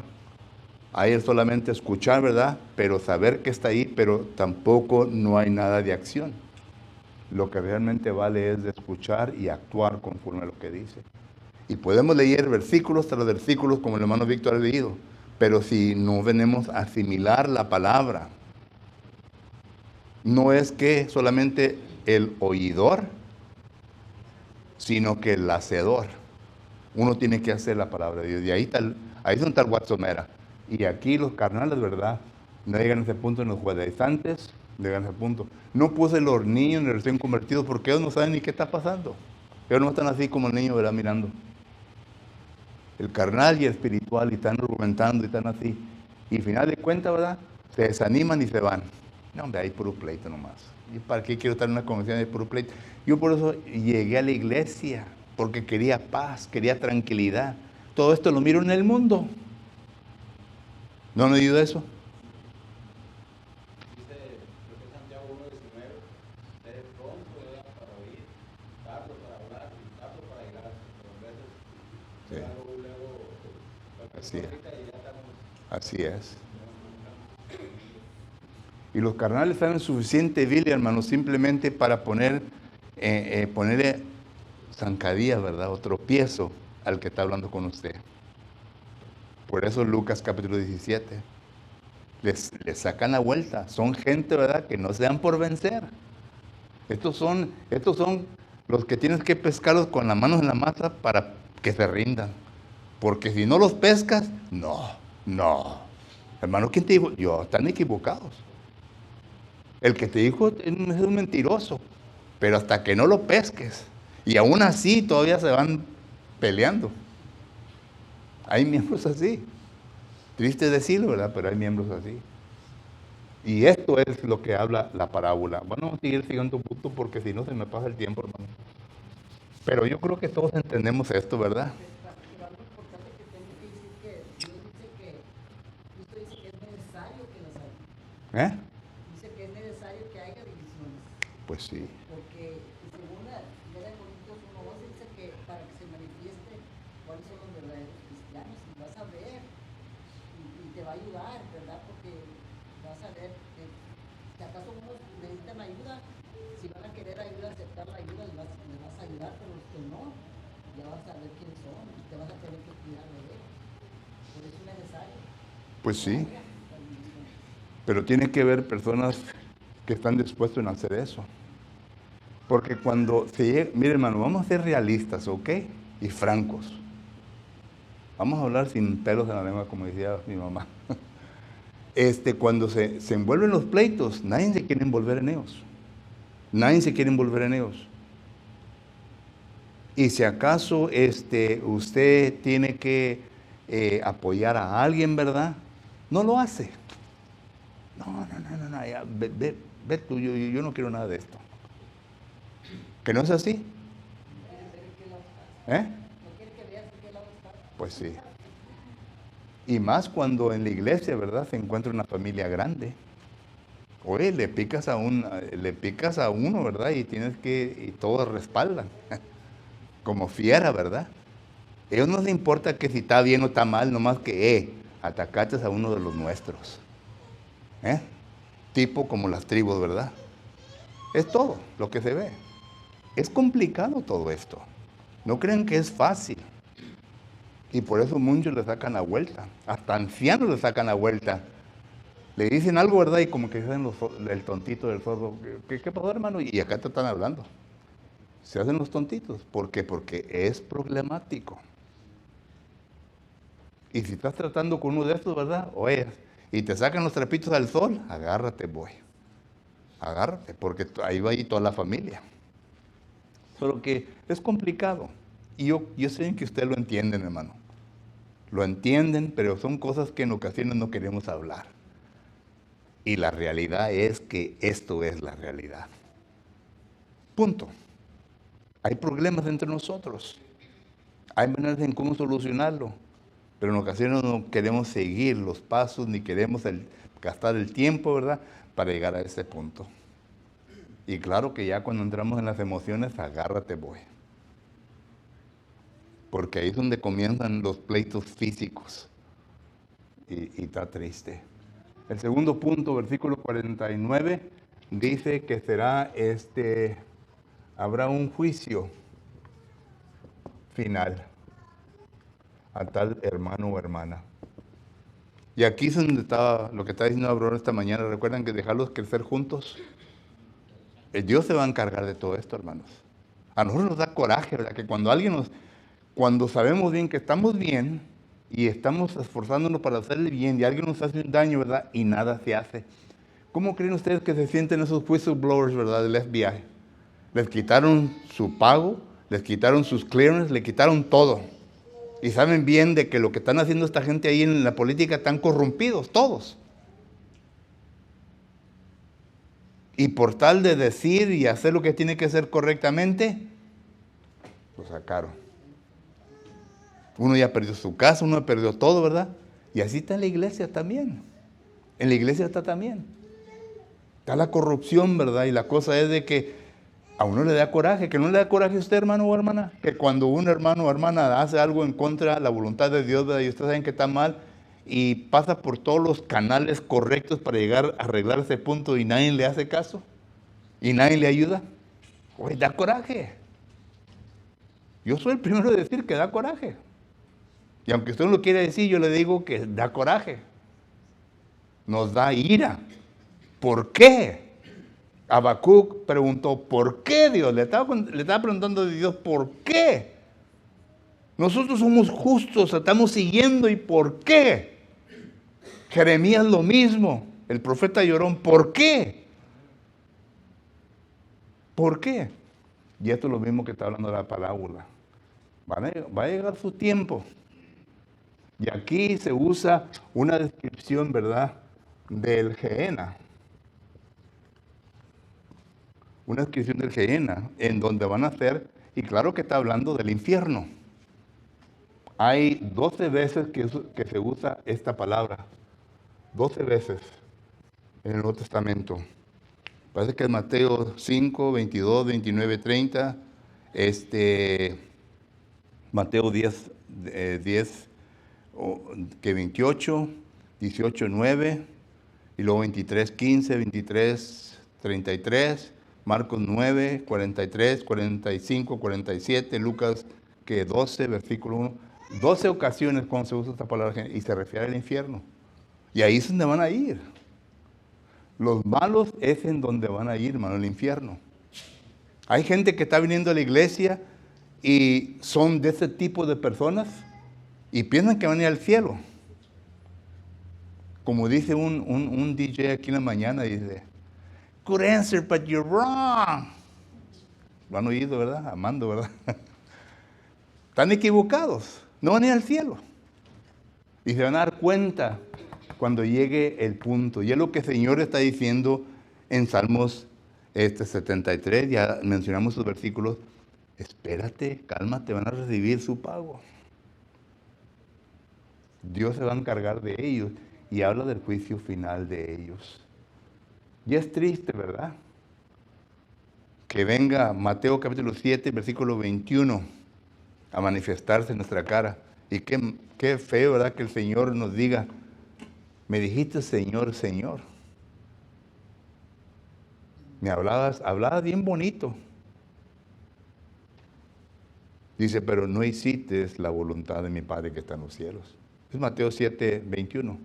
Hay el solamente escuchar, ¿verdad?, pero saber que está ahí, pero tampoco no hay nada de acción. Lo que realmente vale es de escuchar y actuar conforme a lo que dice. Y podemos leer versículos tras versículos como el hermano Víctor ha leído, pero si no venimos a asimilar la palabra, no es que solamente el oidor, sino que el hacedor. Uno tiene que hacer la palabra de Dios. Y ahí es donde está el Guatzomera. Y aquí los carnales, ¿verdad?, no llegan a ese punto, en los judaizantes no llegan a ese punto. No puse los niños ni recién convertidos porque ellos no saben ni qué está pasando. Ellos no están así como el niño, ¿verdad?, mirando. El carnal y el espiritual, y están argumentando y están así. Y al final de cuentas, ¿verdad?, se desaniman y se van. No, hombre, hay puro pleito nomás. ¿Y para qué quiero estar en una convención de puro pleito? Yo por eso llegué a la iglesia. porque quería paz, quería tranquilidad. Todo esto lo miro en el mundo. ¿No han oído eso? Dice, creo que Santiago 1:19, eres pronto para oír, tardo para hablar y tardo para irarse, pero a veces Sí. luego Así es. ahorita y ya estamos. Así es. Y los carnales saben suficiente Biblia, hermanos, simplemente para ponerle zancadillas, ¿verdad? O tropiezo al que está hablando con usted. Por eso Lucas capítulo 17. Les sacan la vuelta. Son gente, ¿verdad?, que no se dan por vencer. Estos son los que tienes que pescarlos con las manos en la masa para que se rindan. Porque si no los pescas, no. Hermano, ¿quién te dijo? Yo, están equivocados. El que te dijo es un mentiroso. Pero hasta que no lo pesques. Y aún así todavía se van peleando. Hay miembros así. Triste decirlo, ¿verdad? Pero hay miembros así. Y esto es lo que habla la parábola. Bueno, vamos a seguir siguiendo un punto porque si no se me pasa el tiempo, hermano. Pero yo creo que todos entendemos esto, ¿verdad? Pero algo importante que tengo que decir que Dios dice que Cristo dice que es necesario que las haya. ¿Eh? Dice que es necesario que haya divisiones. Pues sí. Porque según la 1 Corintios 1:12 dice que para que se manifieste cuáles son los verdaderos cristianos, y vas a ver, y te va a ayudar, ¿verdad? Porque vas a ver que si acaso unos necesitan ayuda, si van a querer ayuda, aceptar la ayuda, les vas a ayudar, pero los que no, ya vas a ver quiénes son y te vas a tener que cuidar de ellos. Por eso es necesario. Pues sí. Pero tiene que haber personas que están dispuestos a hacer eso. Porque cuando se llega, mire, hermano, vamos a ser realistas, ¿ok? Y francos. Vamos a hablar sin pelos en la lengua, como decía mi mamá. Cuando se envuelven los pleitos, nadie se quiere envolver en ellos. Nadie se quiere envolver en ellos. Y si acaso usted tiene que apoyar a alguien, ¿verdad? No lo hace. No, ya, ve tú, yo no quiero nada de esto. ¿Que no es así? ¿Eh? Pues sí. Y más cuando en la iglesia, ¿verdad?, se encuentra una familia grande. Oye, le picas a uno, ¿verdad? Y todos respaldan. Como fiera, ¿verdad? A ellos no les importa que si está bien o está mal, nomás que, atacaste a uno de los nuestros. Tipo como las tribus, ¿verdad? Es todo lo que se ve. Es complicado todo esto. No crean que es fácil. Y por eso muchos le sacan la vuelta. Hasta ancianos le sacan la vuelta. Le dicen algo, ¿verdad? Y como que se hacen el tontito del sordo. ¿Qué pasó, hermano? Y acá te están hablando. Se hacen los tontitos. ¿Por qué? Porque es problemático. Y si estás tratando con uno de estos, ¿verdad? Oye, y te sacan los trapitos al sol, agárrate, boy. Agárrate, porque ahí va ahí toda la familia. Solo que es complicado. Y yo sé que ustedes lo entienden, hermano. Lo entienden, pero son cosas que en ocasiones no queremos hablar. Y la realidad es que esto es la realidad. Punto. Hay problemas entre nosotros. Hay maneras en cómo solucionarlo. Pero en ocasiones no queremos seguir los pasos ni queremos gastar el tiempo, ¿verdad?, para llegar a ese punto. Y claro que ya cuando entramos en las emociones, agárrate, boy. Porque ahí es donde comienzan los pleitos físicos. Y está triste. El segundo punto, versículo 49, dice que habrá un juicio final a tal hermano o hermana. Y aquí es donde estaba lo que está diciendo Abraham esta mañana. ¿Recuerdan que dejarlos crecer juntos? Dios se va a encargar de todo esto, hermanos. A nosotros nos da coraje, ¿verdad? Que cuando sabemos bien que estamos bien y estamos esforzándonos para hacerle bien y alguien nos hace un daño, ¿verdad?, y nada se hace. ¿Cómo creen ustedes que se sienten esos whistleblowers, ¿verdad?, del FBI? Les quitaron su pago, les quitaron sus clearances, le quitaron todo. Y saben bien de que lo que están haciendo esta gente ahí en la política están corrompidos, todos. Y por tal de decir y hacer lo que tiene que hacer correctamente, lo sacaron. Uno ya perdió su casa, uno perdió todo, ¿verdad? Y así está en la iglesia también. En la iglesia está también. Está la corrupción, ¿verdad? Y la cosa es de que a uno le da coraje. ¿Que no le da coraje a usted, hermano o hermana? Que cuando un hermano o hermana hace algo en contra de la voluntad de Dios, ¿verdad? Y ustedes saben que está mal y pasa por todos los canales correctos para llegar a arreglar ese punto y nadie le hace caso y nadie le ayuda. Oye, da coraje. Yo soy el primero de decir que da coraje. Y aunque usted no lo quiera decir, yo le digo que da coraje. Nos da ira. ¿Por qué? Habacuc preguntó, ¿por qué Dios? Le estaba preguntando a Dios, ¿por qué? Nosotros somos justos, estamos siguiendo, ¿y por qué? Jeremías lo mismo, el profeta lloró, ¿por qué? ¿Por qué? Y esto es lo mismo que está hablando la parábola. Va a llegar su tiempo. Y aquí se usa una descripción, ¿verdad?, del Gehenna. Una descripción del Gehenna, en donde van a ser, y claro que está hablando del infierno. Hay 12 veces que se usa esta palabra. 12 veces en el Nuevo Testamento. Parece que es Mateo 5, 22, 29, 30. Mateo 10, 28, 18, 9. Y luego 23, 15, 23, 33. Marcos 9, 43, 45, 47. Lucas 12, versículo 1. 12 ocasiones cuando se usa esta palabra y se refiere al infierno. Y ahí es donde van a ir. Los malos es en donde van a ir, hermano, el infierno. Hay gente que está viniendo a la iglesia y son de ese tipo de personas y piensan que van a ir al cielo. Como dice un DJ aquí en la mañana, dice, good answer, but you're wrong. Lo han oído, ¿verdad? Amando, ¿verdad? Están equivocados, no van a ir al cielo. Y se van a dar cuenta cuando llegue el punto. Y es lo que el Señor está diciendo en Salmos 73, ya mencionamos sus versículos. Espérate, cálmate, van a recibir su pago. Dios se va a encargar de ellos y habla del juicio final de ellos. Y es triste, ¿verdad?, que venga Mateo capítulo 7, versículo 21 a manifestarse en nuestra cara. Y qué feo, ¿verdad?, que el Señor nos diga, me dijiste Señor, Señor. Me hablabas bien bonito. Dice, pero no hiciste la voluntad de mi Padre que está en los cielos. Es Mateo 7, 21.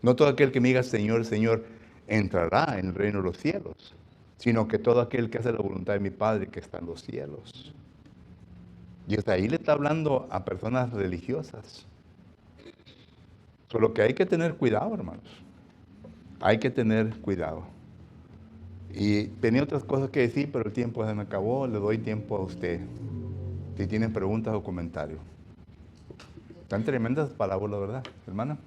No todo aquel que me diga Señor, Señor, entrará en el reino de los cielos, sino que todo aquel que hace la voluntad de mi Padre que está en los cielos. Y hasta ahí le está hablando a personas religiosas. Solo que hay que tener cuidado, hermanos. Hay que tener cuidado. Y tenía otras cosas que decir, pero el tiempo se me acabó. Le doy tiempo a usted. Si tienen preguntas o comentarios. Tan tremendas parábolas, ¿verdad, hermana?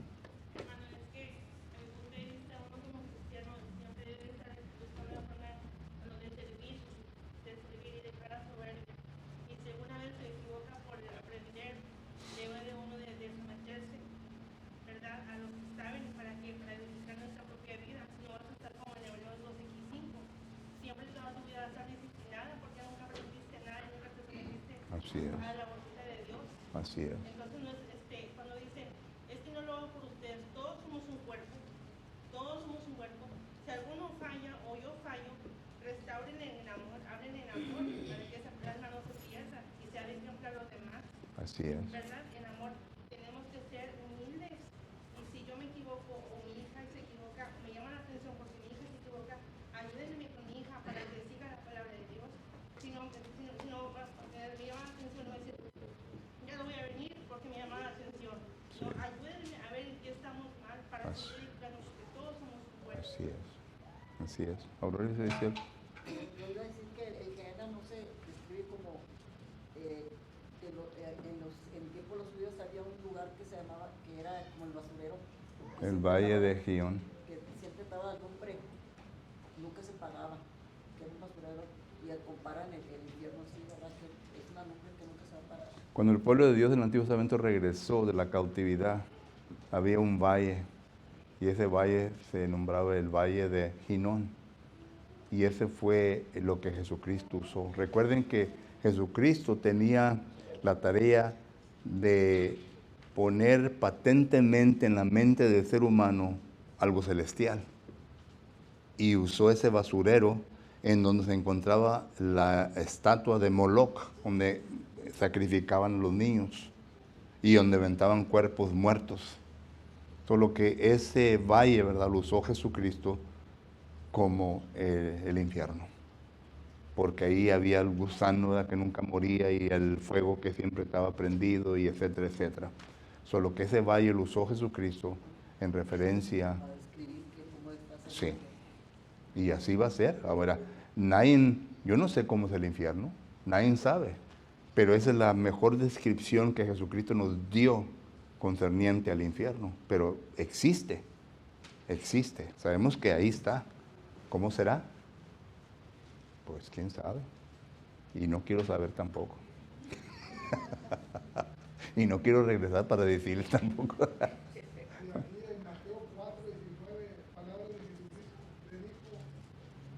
Así es. A la voluntad de Dios. Así es. Entonces, no es, cuando dicen, es que no lo hago por ustedes, todos somos un cuerpo, todos somos un cuerpo. Si alguno falla o yo fallo, restauren en amor, hablen en amor, para que esa plasma no se pierda y sea de ejemplo a los demás. Así es. ¿Verdad? En amor tenemos que ser humildes. Y si yo me equivoco o mi hija se equivoca, me llama la atención porque mi hija se equivoca, ayúdenme con mi hija para que siga la palabra de Dios. Si no, me llama la atención, no decir, ya no voy a venir porque me llama la atención. No, ayúdenme a ver en qué estamos mal para poder dedicarnos, porque todos somos un cuerpo. Así es. Así es. Aurora se decía. Yo iba a decir que el Gehenna no se describe como en el tiempo de los judíos había un lugar que se llamaba, que era como el basurero. El Valle de Gión. Que siempre estaba lumbre, nunca se pagaba, que era un basurero, y comparan el infierno así, ¿verdad? Que es una lumbre que no Cuando el pueblo de Dios del Antiguo Testamento regresó de la cautividad, había un valle, y ese valle se nombraba el Valle de Hinón. Y ese fue lo que Jesucristo usó. Recuerden que Jesucristo tenía la tarea de poner patentemente en la mente del ser humano algo celestial. Y usó ese basurero en donde se encontraba la estatua de Moloch, donde sacrificaban a los niños y donde aventaban cuerpos muertos. Solo que ese valle, ¿verdad?, lo usó Jesucristo como el infierno. Porque ahí había el gusano, ¿verdad?, que nunca moría, y el fuego que siempre estaba prendido, y etcétera, etcétera. Solo que ese valle lo usó Jesucristo en referencia. Para describir cómo está Sí. saliendo. Y así va a ser. Ahora, yo no sé cómo es el infierno, nadie sabe. Pero esa es la mejor descripción que Jesucristo nos dio concerniente al infierno. Pero existe. Sabemos que ahí está. ¿Cómo será? Pues quién sabe. Y no quiero saber tampoco. Y no quiero regresar para decirles tampoco. Y aquí en Mateo 4:19, palabras de Jesucristo, le dijo,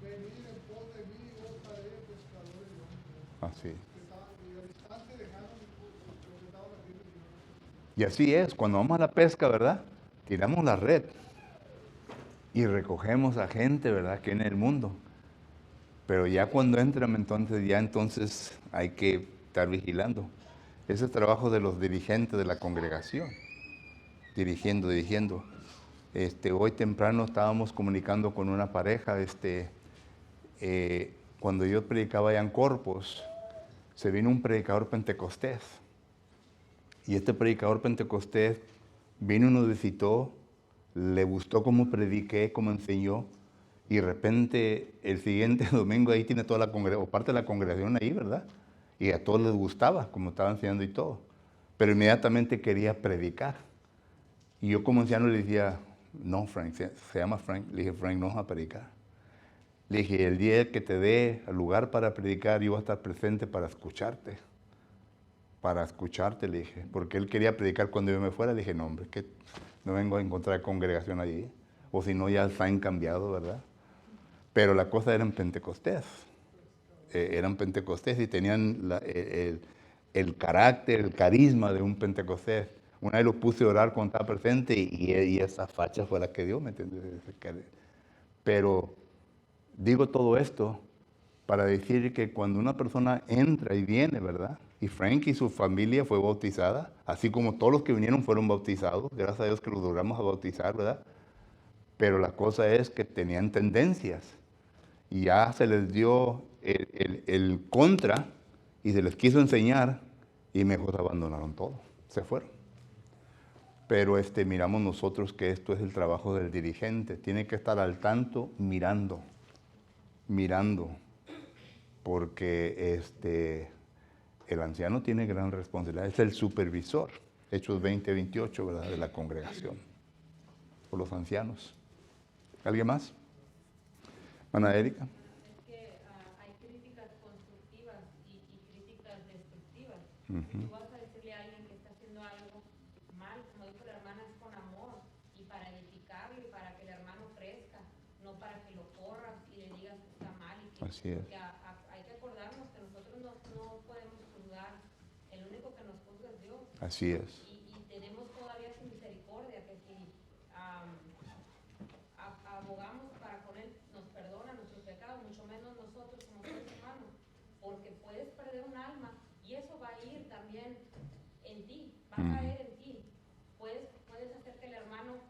venid en pos de mí, os haré pescadores de hombres. Así. Y al instante dejaron lo que estaban haciendo y siguieron. Y así es, cuando vamos a la pesca, ¿verdad? Tiramos la red y recogemos a gente, ¿verdad?, que en el mundo. Pero ya cuando entran, entonces hay que estar vigilando. Ese es el trabajo de los dirigentes de la congregación. Dirigiendo. Hoy temprano estábamos comunicando con una pareja, cuando yo predicaba allá en Corpus, se vino un predicador pentecostés. Y este predicador pentecostés vino y nos visitó, le gustó cómo prediqué, cómo enseñó, y de repente el siguiente domingo ahí tiene toda la congregación, o parte de la congregación ahí, ¿verdad? Y a todos les gustaba como estaba enseñando y todo. Pero inmediatamente quería predicar. Y yo como anciano le decía, no, Frank, se llama Frank. Le dije, Frank, no vas a predicar. Le dije, el día que te dé el lugar para predicar, yo voy a estar presente para escucharte. Para escucharte, le dije. Porque él quería predicar cuando yo me fuera. Le dije, no, hombre, que no vengo a encontrar congregación allí. O si no, ya están cambiado, ¿verdad? Pero la cosa era en Pentecostés. Eran Pentecostés y tenían el carácter, el carisma de un Pentecostés. Una vez lo puse a orar cuando estaba presente y esa facha fue la que dio, ¿me entiendes? Pero digo todo esto para decir que cuando una persona entra y viene, ¿verdad? Y Frank y su familia fue bautizada, así como todos los que vinieron fueron bautizados, gracias a Dios que los logramos a bautizar, ¿verdad? Pero la cosa es que tenían tendencias y ya se les dio el contra y se les quiso enseñar y mejor abandonaron todo, se fueron. Pero miramos nosotros que esto es el trabajo del dirigente, tiene que estar al tanto mirando, porque el anciano tiene gran responsabilidad, es el supervisor, Hechos 20:28, ¿verdad?, de la congregación, por los ancianos. ¿Alguien más? Ana Erika. Es que hay críticas constructivas y críticas destructivas. Ujú. Si tú vas a decirle a alguien que está haciendo algo mal, como dijo la hermana, es con amor y para edificarlo y para que el hermano crezca, no para que lo corras y le digas que está mal. Y que, Así es. porque hay que acordarnos que nosotros no podemos juzgar, el único que nos juzga es Dios. Así es. Y tenemos todavía su misericordia, que si abogamos para con Él, nos perdona nuestros pecados, mucho menos nosotros como seres humanos, porque puedes perder un alma y eso va a ir también en ti, va a caer en ti. Puedes hacer que el hermano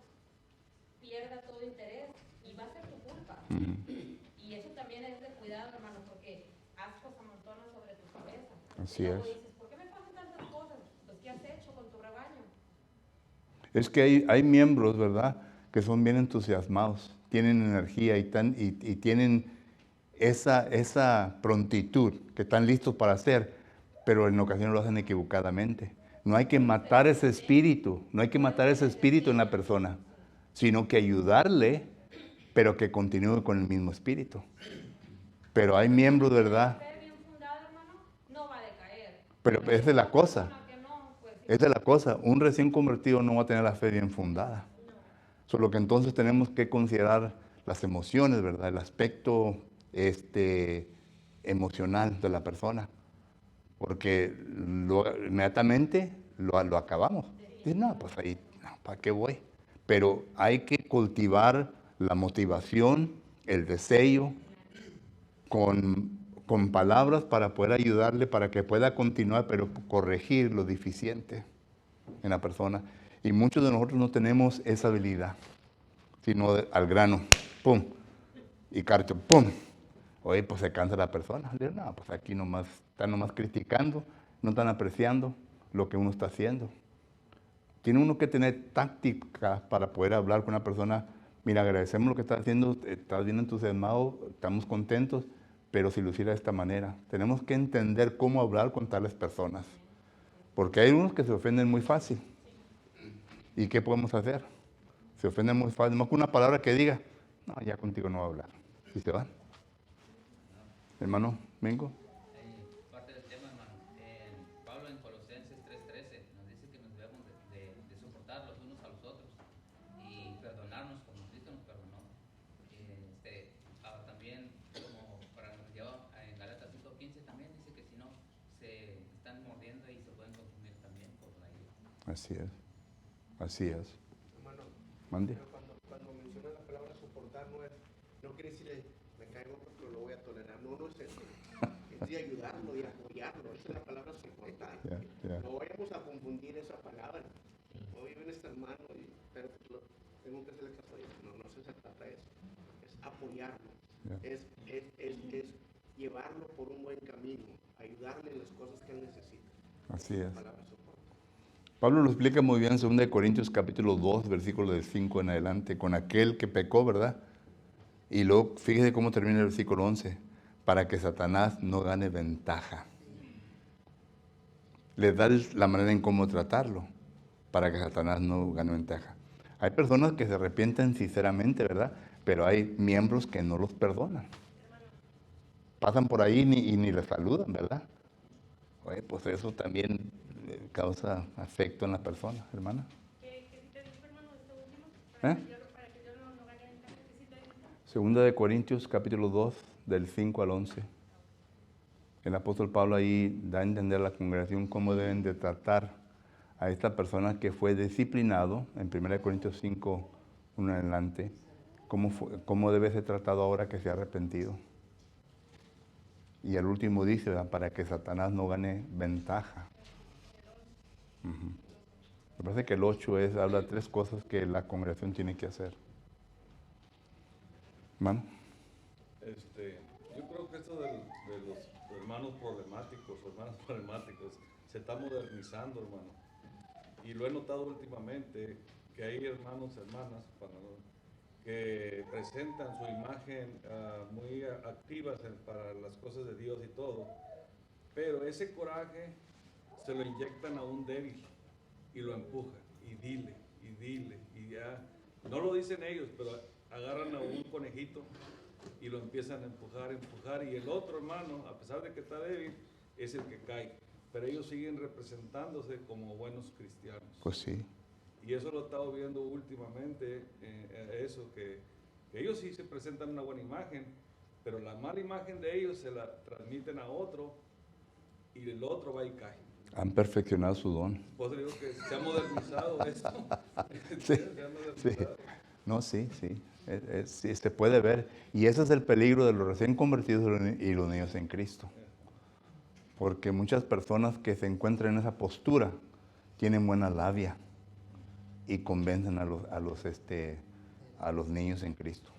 pierda todo interés y va a ser tu culpa. Y eso también es de cuidado, hermano, porque ascos amontonan sobre tu cabeza. Así y luego es. dices, ¿por qué me pasan tantas cosas? Pues, ¿qué has hecho con tu rebaño? Es que hay miembros, ¿verdad?, que son bien entusiasmados, tienen energía y tienen esa prontitud que están listos para hacer, pero en ocasiones lo hacen equivocadamente. No hay que matar ese espíritu, en la persona, sino que ayudarle, pero que continúe con el mismo espíritu. Pero hay miembros, ¿verdad? Fe bien fundada, hermano, no va a decaer. Pero esa es la cosa. Que no, pues sí. Esa es la cosa. Un recién convertido no va a tener la fe bien fundada. Solo que entonces tenemos que considerar las emociones, ¿verdad? El aspecto emocional de la persona. Porque inmediatamente lo acabamos. Dice, no, pues ahí, no, ¿para qué voy? Pero hay que cultivar la motivación, el deseo, con palabras para poder ayudarle, para que pueda continuar, pero corregir lo deficiente en la persona. Y muchos de nosotros no tenemos esa habilidad, sino al grano, pum, y carcho, pum. Oye, pues se cansa la persona. Le digo, no, pues aquí nomás, están nomás criticando, no están apreciando lo que uno está haciendo. Tiene uno que tener táctica para poder hablar con una persona. Mira, agradecemos lo que estás haciendo, estás bien entusiasmado, estamos contentos, pero si lo hiciera de esta manera. Tenemos que entender cómo hablar con tales personas. Porque hay unos que se ofenden muy fácil. ¿Y qué podemos hacer? Se ofenden muy fácil. Más que una palabra que diga, no, ya contigo no voy a hablar. Y se van. Hermano, Mingo. Parte del tema, hermano. Pablo en Colosenses 3:13 nos dice que nos debemos de soportar los unos a los otros y perdonarnos como Cristo nos perdonó. También, como para en Gálatas 5:15 también dice que si no, se están mordiendo y se pueden consumir también por la ira. Así es. Así es. Hermano, Mande. pero cuando menciona la palabra soportar, no quiere decir me caigo porque lo voy a tolerar. No, no es eso. Es de ayudarlo, de apoyarlo. Esa es la palabra soportar. Yeah. No vayamos a confundir esa palabra. Hoy ven este hermano, pero tengo que hacerle caso a ellos. No se trata de eso. Es apoyarlo. Yeah. Es llevarlo por un buen camino. Ayudarle en las cosas que él necesita. Así es. La palabra soportar. Pablo lo explica muy bien en 2 Corintios capítulo 2, versículo de 5 en adelante, con aquel que pecó, ¿verdad? Y luego, fíjese cómo termina el versículo 11, para que Satanás no gane ventaja. Le da la manera en cómo tratarlo, para que Satanás no gane ventaja. Hay personas que se arrepienten sinceramente, ¿verdad? Pero hay miembros que no los perdonan. Pasan por ahí y ni les saludan, ¿verdad? Oye, pues eso también causa afecto en la persona, hermana. Que si te dijo, hermano, esto último, ¿Eh? para que Dios no gane ventaja, que si te dijo. Segunda de Corintios, capítulo 2, del 5 al 11. El apóstol Pablo ahí da a entender a la congregación cómo deben de tratar a esta persona que fue disciplinado, en 1 Corintios 5, 1 en adelante, cómo debe ser tratado ahora que se ha arrepentido. Y al último dice, ¿verdad? Para que Satanás no gane ventaja. Me parece que el 8 habla de 3 cosas que la congregación tiene que hacer. ¿Hermano? Yo creo que esto de los hermanos problemáticos se está modernizando, hermano. Y lo he notado últimamente, que hay hermanos, hermanas, que presentan su imagen muy activas para las cosas de Dios y todo, pero ese coraje se lo inyectan a un débil y lo empujan, y dile, y ya, no lo dicen ellos, pero agarran a un conejito y lo empiezan a empujar, y el otro hermano, a pesar de que está débil, es el que cae, pero ellos siguen representándose como buenos cristianos. Pues sí. Y eso lo he estado viendo últimamente, que ellos sí se presentan una buena imagen, pero la mala imagen de ellos se la transmiten a otro, y el otro va y cae. Han perfeccionado su don. Pues digo que se ha modernizado esto. Sí, Se ha modernizado. sí. No, sí. Sí, se puede ver. Y ese es el peligro de los recién convertidos y los niños en Cristo. Porque muchas personas que se encuentran en esa postura tienen buena labia y convencen a los niños en Cristo,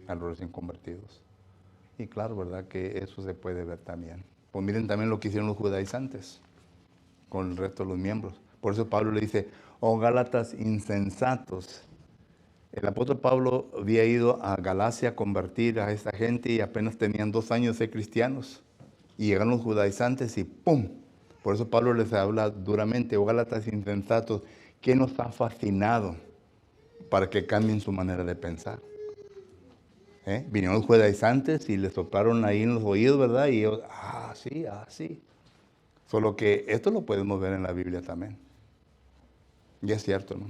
a los recién convertidos. Y claro, ¿verdad? Que eso se puede ver también. Pues miren también lo que hicieron los judaizantes con el resto de los miembros. Por eso Pablo le dice, oh Gálatas insensatos. El apóstol Pablo había ido a Galacia a convertir a esta gente y apenas tenían 2 años de ser cristianos. Y llegaron los judaizantes y ¡pum! Por eso Pablo les habla duramente, oh Gálatas insensatos, ¿qué nos ha fascinado para que cambien su manera de pensar? Vinieron los judaizantes y les soplaron ahí en los oídos, ¿verdad? Y ellos, sí. Solo que esto lo podemos ver en la Biblia también. Y es cierto, ¿no?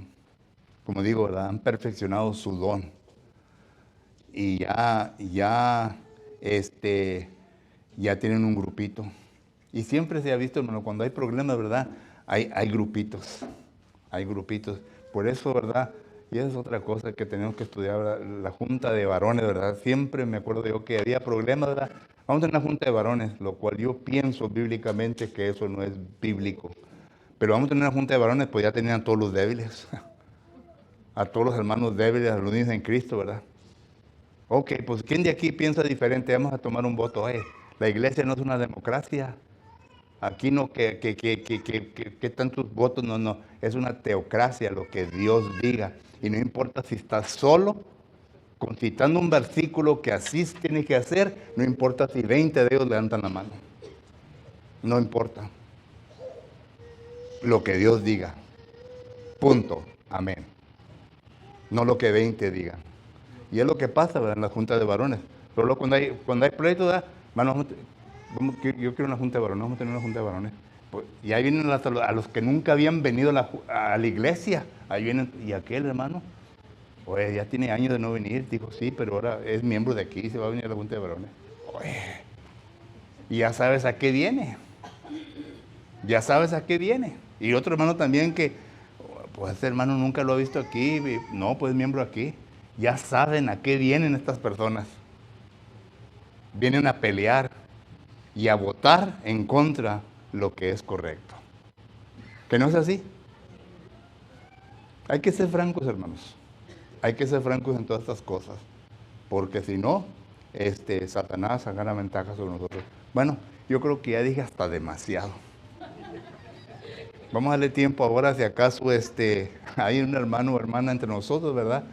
Como digo, ¿verdad? Han perfeccionado su don. Y ya tienen un grupito. Y siempre se ha visto, hermano, cuando hay problemas, ¿verdad? Hay grupitos. Hay grupitos. Por eso, ¿verdad? Y esa es otra cosa que tenemos que estudiar, ¿verdad? La junta de varones, ¿verdad? Siempre me acuerdo yo que había problemas, ¿verdad? Vamos a tener una junta de varones, lo cual yo pienso bíblicamente que eso no es bíblico. Pero vamos a tener una junta de varones, pues ya tenían a todos los débiles. A todos los hermanos débiles, a los niños en Cristo, ¿verdad? Ok, pues ¿quién de aquí piensa diferente? Vamos a tomar un voto. La iglesia no es una democracia. Aquí no, que tantos votos, no. Es una teocracia, lo que Dios diga. Y no importa si estás solo, concitando un versículo que así se tiene que hacer, no importa si 20 de ellos levantan la mano. No importa. Lo que Dios diga. Punto. Amén. No lo que 20 digan. Y es lo que pasa, ¿verdad? En la junta de varones. Pero luego cuando hay pleitos, ¿verdad? Yo quiero una junta de varones, vamos a tener una junta de varones. Pues, y ahí vienen a los que nunca habían venido a la iglesia. Ahí vienen, y aquel hermano, pues ya tiene años de no venir. Dijo, sí, pero ahora es miembro de aquí, se va a venir a la junta de varones. Y ya sabes a qué viene. Ya sabes a qué viene. Y otro hermano también que, pues ese hermano nunca lo ha visto aquí. No, pues es miembro aquí. Ya saben a qué vienen estas personas. Vienen a pelear y a votar en contra lo que es correcto. ¿Que no es así? Hay que ser francos, hermanos. Hay que ser francos en todas estas cosas. Porque si no, Satanás gana ventaja sobre nosotros. Bueno, yo creo que ya dije hasta demasiado. Vamos a darle tiempo ahora, si acaso hay un hermano o hermana entre nosotros, ¿verdad?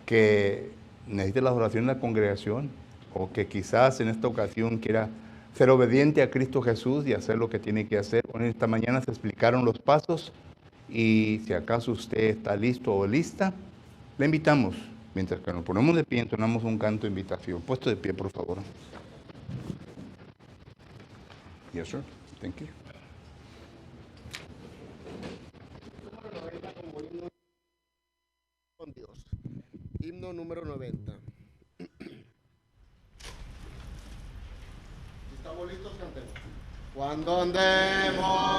Que necesite la oración de la congregación, o que quizás en esta ocasión quiera ser obediente a Cristo Jesús y hacer lo que tiene que hacer. Bueno, esta mañana se explicaron los pasos, y si acaso usted está listo o lista, le invitamos, mientras que nos ponemos de pie, entonamos un canto de invitación. Puesto de pie, por favor. Yes, sir. Thank you. Con Dios. Himno número 90. ¿Estamos listos? Cantemos. Cuando andemos